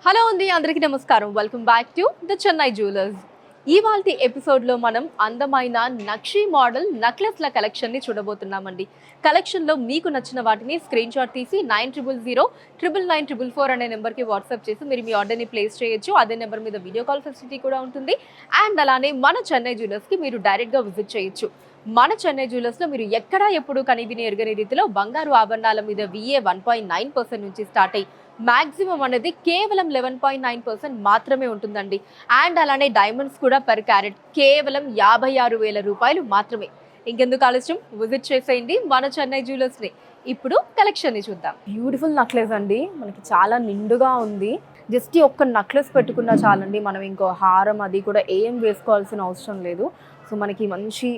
Hello అండి, అందరికీ నమస్కారం. Welcome back to the Chennai jewellers. ఇవాల్టి ఎపిసోడ్లో మనం అందమైన నక్షీ మోడల్ నెక్లెస్ల కలెక్షన్ని చూడబోతున్నామండి. కలెక్షన్లో మీకు నచ్చిన వాటిని స్క్రీన్ షాట్ తీసి 9000 అనే నెంబర్కి వాట్సాప్ చేసి మీరు మీ ఆర్డర్ని ప్లేస్ చేయొచ్చు. అదే నెంబర్ మీద వీడియో కాల్ ఫెసిలిటీ కూడా ఉంటుంది. అండ్ అలానే మన చెన్నై జ్యువెలర్స్కి మీరు డైరెక్ట్గా విజిట్ చేయొచ్చు. మన చెన్నై జ్యువెలర్స్లో మీరు ఎక్కడా ఎప్పుడు కనివిని ఎరగని రీతిలో బంగారు ఆభరణాల మీద VA 1.9% నుంచి స్టార్ట్ అయ్యి మాక్సిమం అనేది కేవలం 11.9% మాత్రమే ఉంటుందండి. అండ్ అలానే డైమండ్స్ కూడా పర్ క్యారెట్ కేవలం 56,000 రూపాయలు మాత్రమే. ఇంకెందుకు ఆలస్యం, విజిట్ చేసేయండి మన చెన్నై జ్యువెలర్స్ని. ఇప్పుడు కలెక్షన్ని చూద్దాం. బ్యూటిఫుల్ నెక్లెస్ అండి, మనకి చాలా నిండుగా ఉంది. జస్ట్ ఒక్క నెక్లెస్ పెట్టుకున్నా చాలండి, మనం ఇంకో హారం అది కూడా ఏం వేసుకోవాల్సిన అవసరం లేదు. సో మనకి మంచి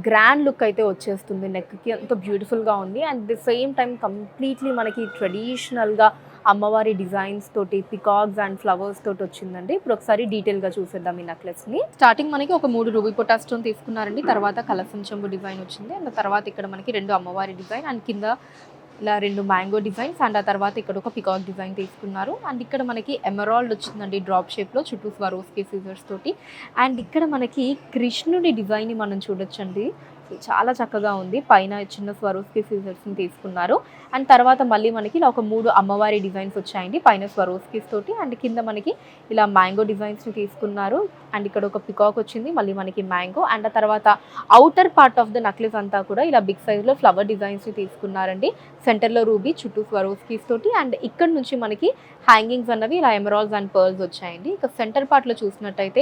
గ్రాండ్ లుక్ అయితే వచ్చేస్తుంది. నెక్కి అంత బ్యూటిఫుల్గా ఉంది. And the same time completely మనకి ట్రెడిషనల్గా అమ్మవారి డిజైన్స్ తోటి పికాక్స్ అండ్ ఫ్లవర్స్ తోటి వచ్చిందండి. ఇప్పుడు ఒకసారి డీటెయిల్గా చూసేద్దాం ఈ నెక్లెస్ని. స్టార్టింగ్ మనకి ఒక 3 రూబీ పొటా స్టోన్ తీసుకున్నారండి. తర్వాత కలసం చెంబు డిజైన్ వచ్చింది. అండ్ తర్వాత ఇక్కడ మనకి 2 అమ్మవారి డిజైన్ అండ్ కింద ఇలా 2 మ్యాంగో డిజైన్స్ అండ్ ఆ తర్వాత ఇక్కడ ఒక పికాక్ డిజైన్ తీసుకున్నారు. అండ్ ఇక్కడ మనకి ఎమరాల్డ్ వచ్చిందండి డ్రాప్ షేప్లో చుట్టూ స్వరోస్కి సీజర్స్ తోటి. అండ్ ఇక్కడ మనకి కృష్ణుడి డిజైన్ని మనం చూడొచ్చండి, చాలా చక్కగా ఉంది. పైన చిన్న స్వరోస్కి సీజర్స్ని తీసుకున్నారు. అండ్ తర్వాత మళ్ళీ మనకి ఇలా ఒక 3 అమ్మవారి డిజైన్స్ వచ్చాయండి పైన స్వరోస్కిస్ తోటి. అండ్ కింద మనకి ఇలా మ్యాంగో డిజైన్స్ని తీసుకున్నారు. అండ్ ఇక్కడ ఒక పికాక్ వచ్చింది, మళ్ళీ మనకి మ్యాంగో. అండ్ ఆ తర్వాత outer part of the necklace అంతా కూడా ఇలా బిగ్ సైజ్లో ఫ్లవర్ డిజైన్స్ని తీసుకున్నారండి. సెంటర్లో రూబీ, చుట్టూ స్వరోస్కిస్ తోటి. అండ్ ఇక్కడ నుంచి మనకి హ్యాంగింగ్స్ అన్నవి ఇలా ఎమరాల్డ్స్ అండ్ పర్ల్స్ వచ్చాయండి. ఇక సెంటర్ పార్ట్లో చూసినట్టయితే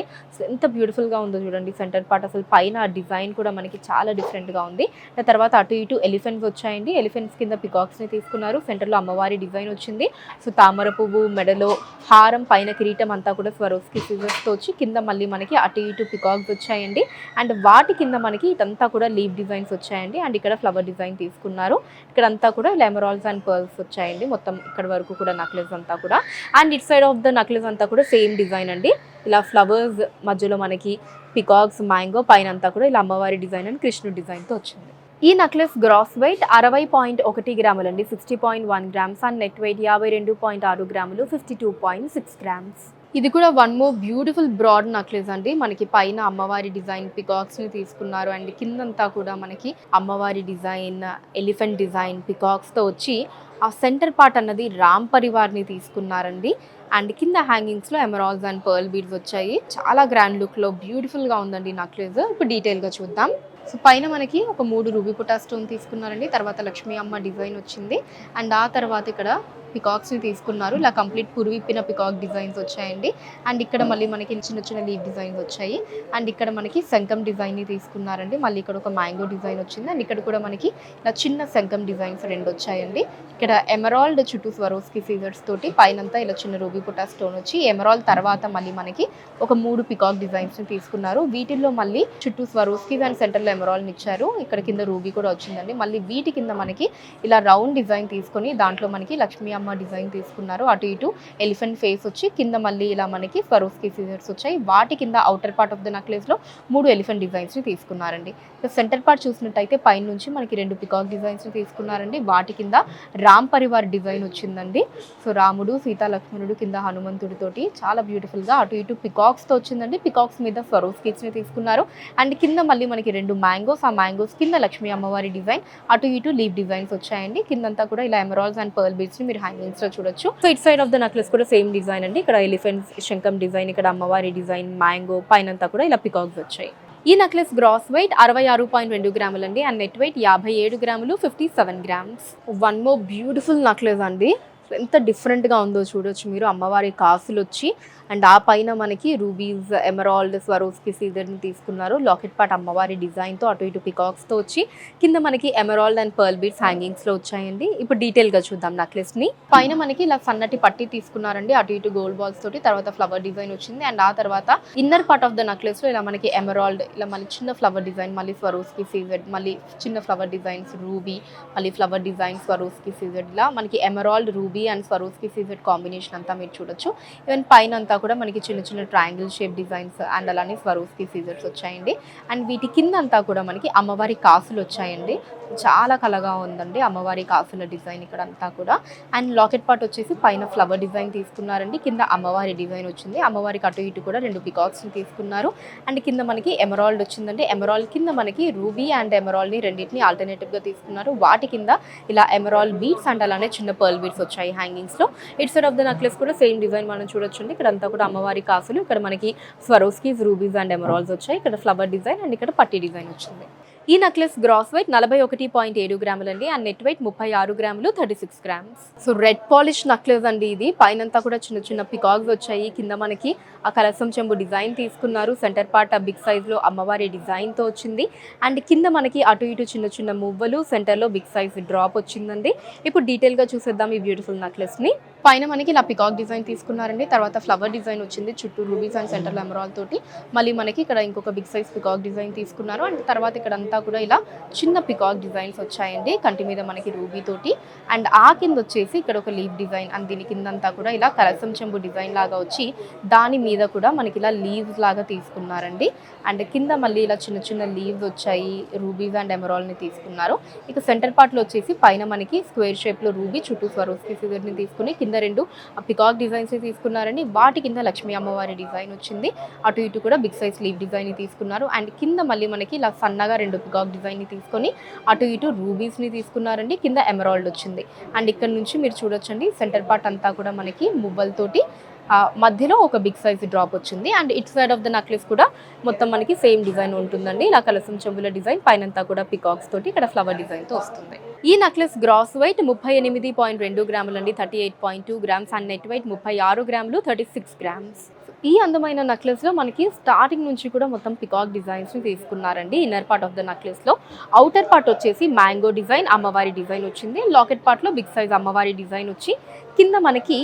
ఎంత బ్యూటిఫుల్గా ఉందో చూడండి. సెంటర్ పార్ట్ అసలు పైన డిజైన్ కూడా మనకి చాలా డిఫరెంట్గా ఉంది. తర్వాత అటు ఇటు ఎలిఫెంట్స్ వచ్చాయండి. ఎలిఫెంట్స్ కింద పికాక్స్ని తీసుకున్నారు. సెంటర్లో అమ్మవారి డిజైన్ వచ్చింది. సో తామర పువ్వు, మెడలో హారం, పైన కిరీటం అంతా కూడా స్వరోస్కి సీజర్స్తో వచ్చి కింద మళ్ళీ మనకి అటు ఇటు పికాక్స్ వచ్చాయండి. అండ్ వాటి కింద మనకి ఇదంతా కూడా లీవ్ డిజైన్స్ వచ్చాయండి. అండ్ ఇక్కడ ఫ్లవర్ డిజైన్ తీసుకున్నారు. ఇక్కడంతా కూడా ఎమరాల్డ్స్ అండ్ పర్ల్స్ వచ్చాయండి. మొత్తం ఇక్కడ వరకు కూడా నెక్లెస్ అంతా కూడా. And it side of the necklace అంతా కూడా సేమ్ డిజైన్ అండి. ఇలా ఫ్లవర్స్ మధ్యలో మనకి పికాక్స్, మ్యాంగో, పైన అంతా కూడా ఇలా అమ్మవారి డిజైన్ అండ్ కృష్ణుడి డిజైన్తో వచ్చింది. ఈ నెక్లెస్ గ్రాస్ వెయిట్ 60.1 గ్రాములు అండి, 60.1 గ్రామ్స్. అండ్ నెట్ వెయిట్ 52.6 గ్రాములు, 52.6 గ్రామ్స్. ఇది కూడా one more beautiful broad necklace అండి. మనకి పైన అమ్మవారి డిజైన్ పికాక్స్ని తీసుకున్నారు. అండ్ కిందంతా కూడా మనకి అమ్మవారి డిజైన్, ఎలిఫెంట్ డిజైన్, పికాక్స్తో వచ్చి ఆ సెంటర్ పార్ట్ అన్నది రామ్ పరివార్ని తీసుకున్నారండి. అండ్ కింద హ్యాంగింగ్స్లో ఎమరాల్డ్స్ అండ్ పర్ల్ బీడ్స్ వచ్చాయి. చాలా గ్రాండ్ లుక్లో బ్యూటిఫుల్గా ఉందండి నెక్లెస్. ఇప్పుడు డీటెయిల్గా చూద్దాం. సో పైన మనకి ఒక 3 రూబీ పొటా స్టోన్ తీసుకున్నారండి. తర్వాత లక్ష్మీ అమ్మ డిజైన్ వచ్చింది. అండ్ ఆ తర్వాత ఇక్కడ పికాక్స్ని తీసుకున్నారు. ఇలా కంప్లీట్ పురువిప్పిన పికాక్ డిజైన్స్ వచ్చాయండి. అండ్ ఇక్కడ మళ్ళీ మనకి చిన్న చిన్న లీవ్ డిజైన్స్ వచ్చాయి. అండ్ ఇక్కడ మనకి శంఖం డిజైన్ని తీసుకున్నారండి. మళ్ళీ ఇక్కడ ఒక మ్యాంగో డిజైన్ వచ్చింది. అండ్ ఇక్కడ కూడా మనకి ఇలా చిన్న శంఖం డిజైన్స్ 2 వచ్చాయండి. ఇక్కడ ఎమరాల్డ్ చుట్టూ స్వరోస్కి సీజర్స్ తోటి, పైనంతా ఇలా చిన్న రూబీ పొటా స్టోన్ వచ్చి ఎమరాల్డ్ తర్వాత మళ్ళీ మనకి ఒక 3 పికాక్ డిజైన్స్ని తీసుకున్నారు. వీటిల్లో మళ్ళీ చుట్టూ స్వరోస్కి అండ్ సెంటర్లో ఎమరాల్డ్ని ఇచ్చారు. ఇక్కడ కింద రూబీ కూడా వచ్చిందండి. మళ్ళీ వీటి కింద మనకి ఇలా రౌండ్ డిజైన్ తీసుకొని దాంట్లో మనకి లక్ష్మీ అమ్మ డిజైన్ తీసుకున్నారు. అటు ఇటు ఎలిఫెంట్ ఫేస్ వచ్చి కింద మళ్ళీ ఇలా మనకి స్వరోస్కి సీజర్స్ వచ్చాయి. వాటి కింద అవుటర్ పార్ట్ ఆఫ్ ద నెక్లెస్లో 3 ఎలిఫెంట్ డిజైన్స్ని తీసుకున్నారండి. సెంటర్ పార్ట్ చూసినట్టయితే పైన నుంచి మనకి 2 పికాక్ డిజైన్స్ని తీసుకున్నారండి. వాటి కింద రామ్ పరివార్ డిజైన్ వచ్చిందండి. సో రాముడు, సీతా, లక్ష్మణుడు, కింద హనుమంతుడితోటి చాలా బ్యూటిఫుల్గా అటు ఇటు పికాక్స్తో వచ్చిందండి. పికాక్స్ మీద స్వరోస్కిస్ని తీసుకున్నారు. అండ్ కింద మళ్ళీ మనకి 2 మ్యాంగోస్, ఆ మ్యాంగోస్ కింద లక్ష్మీ అమ్మవారి డిజైన్, అటు ఇటు లీవ్ డిజైన్స్ వచ్చాయండి. కిందంతా కూడా ఇలా ఎమరాల్డ్స్ అండ్ పర్ల్ బీడ్స్ని మీరు హ్యాంగింగ్స్ లో చూడొచ్చు. So it side of the necklace కూడా సేమ్ డిజైన్ అండి. ఇక్కడ ఎలిఫెంట్స్, శంఖం డిజైన్, ఇక్కడ అమ్మవారి డిజైన్, మ్యాంగో, పైనంతా కూడా ఇలా పికాక్స్ వచ్చాయి. ఈ నెక్లెస్ గ్రాస్ వెయిట్ 66.2 గ్రాములు అండి. అండ్ నెట్ వెయిట్ 57 గ్రాములు, 57 grams. One more beautiful necklace అండి. ఎంత డిఫరెంట్గా ఉందో చూడొచ్చు మీరు. అమ్మవారి కాసులు వచ్చి అండ్ ఆ పైన మనకి రూబీస్, ఎమరాల్డ్, స్వరోస్కి సీజర్ని తీసుకున్నారు. లాకెట్ పార్ట్ అమ్మవారి డిజైన్తో అటు ఇటు పికాక్స్తో వచ్చి కింద మనకి ఎమరాల్డ్ అండ్ పర్ల్ బీడ్స్ హ్యాంగింగ్స్లో వచ్చాయండి. ఇప్పుడు డీటెయిల్గా చూద్దాం నెక్లెస్ని. పైన మనకి ఇలా సన్నటి పట్టి తీసుకున్నారండి. అటు ఇటు గోల్డ్ బాల్స్ తోటి, తర్వాత ఫ్లవర్ డిజైన్ వచ్చింది. అండ్ ఆ తర్వాత ఇన్నర్ పార్ట్ ఆఫ్ ద నెక్లెస్లో ఇలా మనకి ఎమరాల్డ్, ఇలా మళ్ళీ చిన్న ఫ్లవర్ డిజైన్, మళ్ళీ స్వరోస్కి సీజర్, మళ్ళీ చిన్న ఫ్లవర్ డిజైన్స్, రూబీ, మళ్ళీ ఫ్లవర్ డిజైన్, స్వరోస్కి సీజర్, ఇలా మనకి emerald, ruby ruby and Swarovski CZ combination అంతా మీరు చూడొచ్చు. ఈవెన్ పైన అంతా కూడా మనకి చిన్న చిన్న ట్రయాంగిల్ షేప్ డిజైన్స్ అండ్ అలానే స్వరోస్కి సీజర్స్ వచ్చాయండి. అండ్ వీటి కింద అంతా కూడా మనకి అమ్మవారి కాసులు వచ్చాయండి. చాలా కలగా ఉందండి అమ్మవారి కాసుల డిజైన్ ఇక్కడ అంతా కూడా. అండ్ లాకెట్ పార్ట్ వచ్చేసి పైన ఫ్లవర్ డిజైన్ తీసుకున్నారండి, కింద అమ్మవారి డిజైన్ వచ్చింది. అమ్మవారికి అటు ఇటు కూడా 2 పికాక్స్ని తీసుకున్నారు. అండ్ కింద మనకి ఎమరాల్డ్ వచ్చిందండి. ఎమరాల్డ్ కింద మనకి రూబీ అండ్ ఎమరాల్డ్ని రెండింటిని ఆల్టర్నేటివ్గా తీసుకున్నారు. వాటి కింద ఇలా ఎమరాల్డ్ బీడ్స్ అండ్ అలానే చిన్న పర్ల్ బీడ్స్ వచ్చాయి హ్యాంగింగ్స్లో. It side of the necklace కూడా సేమ్ డిజైన్ మనం చూడొచ్చు. ఇక్కడ అంతా కూడా అమ్మవారి కాసులు, ఇక్కడ మనకి స్వరోస్కీస్, రూబీస్ అండ్ ఎమరాల్డ్స్ వచ్చాయి. ఇక్కడ ఫ్లవర్ డిజైన్ అండ్ ఇక్కడ పట్టి డిజైన్ వచ్చింది. ఈ నెక్లెస్ గ్రాస్ వెయిట్ 41.7 గ్రాములు అండి అండ్ నెట్ వెయిట్ 36 గ్రాములు 36 grams. So red polish necklace అండి ఇది. పైనంతా కూడా చిన్న చిన్న పికాక్స్ వచ్చాయి. కింద మనకి ఆ కలసం చెంబు డిజైన్ తీసుకున్నారు. సెంటర్ పార్ట్ ఆ బిగ్ సైజ్లో అమ్మవారి డిజైన్తో వచ్చింది. అండ్ కింద మనకి అటు ఇటు చిన్న చిన్న మువ్వలు, సెంటర్లో బిగ్ సైజ్ డ్రాప్ వచ్చిందండి. ఇప్పుడు డీటెయిల్గా చూసేద్దాం ఈ బ్యూటిఫుల్ నెక్లెస్ని. పైన మనకి ఇలా పికాక్ డిజైన్ తీసుకున్నారండి. తర్వాత ఫ్లవర్ డిజైన్ వచ్చింది, చుట్టూ రూబీస్ అండ్ సెంటర్లో ఎమరాల్డ్ తోటి. మళ్ళీ మనకి ఇక్కడ ఇంకొక బిగ్ సైజ్ పికాక్ డిజైన్ తీసుకున్నారు. అండ్ తర్వాత ఇక్కడ అంతా కూడా ఇలా చిన్న పికాక్ డిజైన్స్ వచ్చాయండి. కంటి మీద మనకి రూబీ తోటి. అండ్ ఆ కింద వచ్చేసి ఇక్కడ ఒక లీవ్ డిజైన్ అండ్ దీని కిందంతా కూడా ఇలా కలసం చెంబు డిజైన్ లాగా వచ్చి దాని మీద కూడా మనకి ఇలా లీవ్స్ లాగా తీసుకున్నారండి. అండ్ కింద మళ్ళీ ఇలా చిన్న చిన్న లీవ్స్ వచ్చాయి, రూబీస్ అండ్ ఎమరాల్డ్ని తీసుకున్నారు. ఇక సెంటర్ పార్ట్లో వచ్చేసి పైన మనకి స్క్వేర్ షేప్లో రూబీ, చుట్టూ స్వరోస్కి సీజర్ని తీసుకుని కింద 2 పికాక్ డిజైన్స్ తీసుకున్నారండి. వాటి కింద లక్ష్మీ అమ్మవారి డిజైన్ వచ్చింది. అటు ఇటు కూడా బిగ్ సైజ్ లీవ్ డిజైన్ తీసుకున్నారు. అండ్ కింద మళ్ళీ మనకి ఇలా సన్నగా 2 పికాక్ డిజైన్ని తీసుకొని అటు ఇటు రూబీస్ని తీసుకున్నారండి. కింద ఎమరాల్డ్ వచ్చింది. అండ్ ఇక్కడ నుంచి మీరు చూడొచ్చండి సెంటర్ పార్ట్ అంతా కూడా మనకి మువ్వలతోటి మధ్యలో ఒక బిగ్ సైజ్ డ్రాప్ వచ్చింది. And it side of the necklace కూడా మొత్తం మనకి సేమ్ డిజైన్ ఉంటుందండి. ఇలా కలసం చెంబుల డిజైన్, పైనంతా కూడా పికాక్స్ తోటి ఇక్కడ ఫ్లవర్ డిజైన్తో వస్తుంది. ఈ నెక్లెస్ గ్రాస్ వెయిట్ 38.2 గ్రాములు అండి 38.2 గ్రామ్స్ అండ్ నెట్ వెయిట్ 36 గ్రాములు 36 గ్రామ్స్. ఈ అందమైన నెక్లెస్లో మనకి స్టార్టింగ్ నుంచి కూడా మొత్తం పికాక్ డిజైన్స్ని తీసుకున్నారండి. ఇన్నర్ పార్ట్ ఆఫ్ ద నెక్లెస్లో అవుటర్ పార్ట్ వచ్చేసి మ్యాంగో డిజైన్ అమ్మవారి డిజైన్ వచ్చింది. లాకెట్ పార్ట్లో బిగ్ సైజ్ అమ్మవారి డిజైన్ వచ్చి కింద మనకి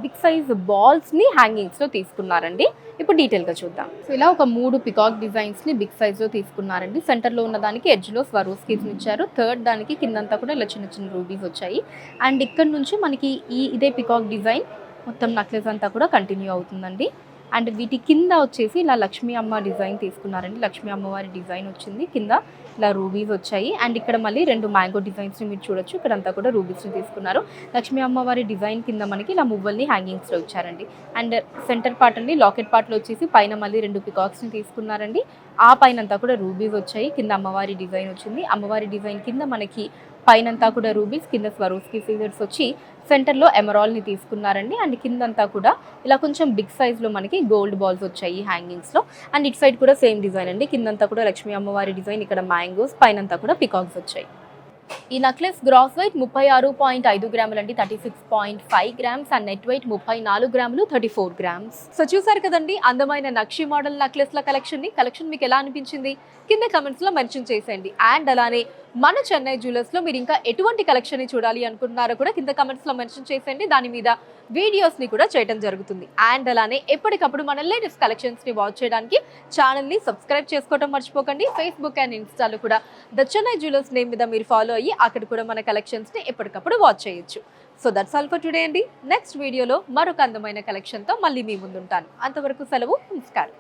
బిగ్ సైజ్ బాల్స్ని హ్యాంగింగ్స్లో తీసుకున్నారండి. ఇప్పుడు డీటెయిల్గా చూద్దాం. సో ఇలా ఒక 3 పికాక్ డిజైన్స్ని బిగ్ సైజ్లో తీసుకున్నారండి. సెంటర్లో ఉన్న దానికి ఎడ్జ్లో స్వరోస్కీస్ని ఇచ్చారు. థర్డ్ దానికి కిందంతా కూడా ఇలా చిన్న చిన్న రూబీస్ వచ్చాయి. అండ్ ఇక్కడ నుంచి మనకి ఇదే పికాక్ డిజైన్ మొత్తం నెక్లెస్ అంతా కూడా కంటిన్యూ అవుతుందండి. అండ్ వీటి కింద వచ్చేసి ఇలా లక్ష్మీ అమ్మ డిజైన్ తీసుకున్నారండి. లక్ష్మీ అమ్మవారి డిజైన్ వచ్చింది. కింద ఇలా రూబీస్ వచ్చాయి. అండ్ ఇక్కడ మళ్ళీ 2 మ్యాంగో డిజైన్స్ని మీరు చూడొచ్చు. ఇక్కడంతా కూడా రూబీస్ని తీసుకున్నారు. లక్ష్మీ అమ్మవారి డిజైన్ కింద మనకి ఇలా మువ్వల్ని హ్యాంగింగ్స్లో ఇచ్చారండి. అండ్ సెంటర్ పార్ట్ అండి లాకెట్ పార్ట్లో వచ్చేసి పైన మళ్ళీ 2 పికాక్స్ని తీసుకున్నారండి. ఆ పైన అంతా కూడా రూబీస్ వచ్చాయి. కింద అమ్మవారి డిజైన్ వచ్చింది. అమ్మవారి డిజైన్ కింద మనకి పైనంతా కూడా రూబీస్, కింద స్వరోస్కి సీజర్స్ వచ్చి సెంటర్లో ఎమరాల్డ్ని తీసుకున్నారండి. అండ్ కిందంతా కూడా ఇలా కొంచెం బిగ్ సైజ్లో మనకి గోల్డ్ బాల్స్ వచ్చాయి హ్యాంగింగ్స్లో. అండ్ ఇట్ సైడ్ కూడా సేమ్ డిజైన్ అండి. కిందంతా కూడా లక్ష్మీ అమ్మవారి డిజైన్, ఇక్కడ మ్యాంగోస్, పైనంతా కూడా పికాక్స్ వచ్చాయి. ఈ నెక్లెస్ గ్రాస్ వెయిట్ 36.5 గ్రాములు అండి 36.5 గ్రామ్స్ అండ్ నెట్ వెయిట్ 34 గ్రాములు 34 గ్రామ్స్. సో చూసారు కదండి అందమైన నక్షి మోడల్ నెక్లెస్ల కలెక్షన్ మీకు ఎలా అనిపించింది కింద కమెంట్స్లో మెన్షన్ చేసేయండి. అండ్ అలానే మన చెన్నై జ్యువెలర్స్లో మీరు ఇంకా ఎటువంటి కలెక్షన్ని చూడాలి అనుకుంటున్నారో కూడా కింద కమెంట్స్లో మెన్షన్ చేసేయండి. దాని మీద వీడియోస్ని కూడా చేయడం జరుగుతుంది. అండ్ అలానే ఎప్పటికప్పుడు మన లేటెస్ట్ కలెక్షన్స్ని వాచ్ చేయడానికి ఛానల్ని సబ్స్క్రైబ్ చేసుకోవడం మర్చిపోకండి. ఫేస్బుక్ అండ్ ఇన్స్టాలో కూడా ద చెన్నై జ్యువెలర్స్ నేమ్ మీద మీరు ఫాలో అయ్యి అక్కడ కూడా మన కలెక్షన్స్ని ఎప్పటికప్పుడు వాచ్ చేయొచ్చు. So that's all for today అండి. నెక్స్ట్ వీడియోలో మరొక అందమైన కలెక్షన్తో మళ్ళీ మీ ముందుంటాను. అంతవరకు సెలవు, నమస్కారం.